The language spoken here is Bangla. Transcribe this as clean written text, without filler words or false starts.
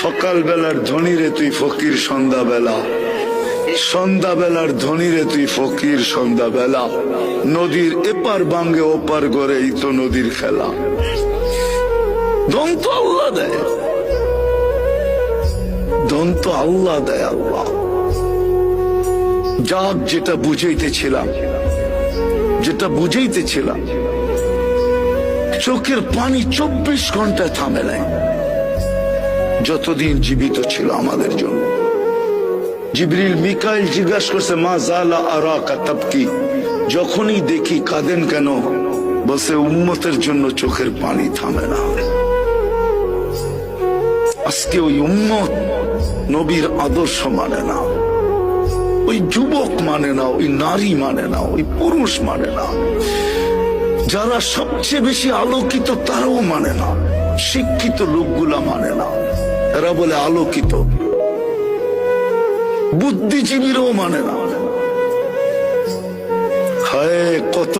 সকাল বেলার ধনী রে তুই ফকির সন্ধ্যাবেলা, সন্ধ্যাবেলার ধনী রে তুই ফকির সন্ধ্যাবেলা। নদীর এপার ভাঙ্গে ওপার করে এই তো নদীর খেলা। ধন তো আল্লাহ দেয়, ধন তো আল্লাহ দেয়। আল্লাহ যাক, যেটা বুঝাইতেছিলাম, যেটা বুঝাইতেছিলাম, চোখের পানি 24 ঘন্টায় থামে নাই যতদিন জীবিত ছিল আমাদের জন্য। জিবরিল মিকাইল জিজ্ঞাসা করছে, মা জালা আরাকা তাবকি, যখনই দেখি কাঁদেন কেন? বলছে উম্মতের জন্য চোখের পানি থামে না। আজকে ওই উম্মত নবীর আদর্শ মানে না, ওই যুবক মানে না, ওই নারী মানে না, ওই পুরুষ মানে না। যারা সবচেয়ে বেশি আলোকিত তারাও মানে না, শিক্ষিত লোকগুলা মানে না। এরা বলে আলোকিত, বুদ্ধিজীবীরাও মানে না।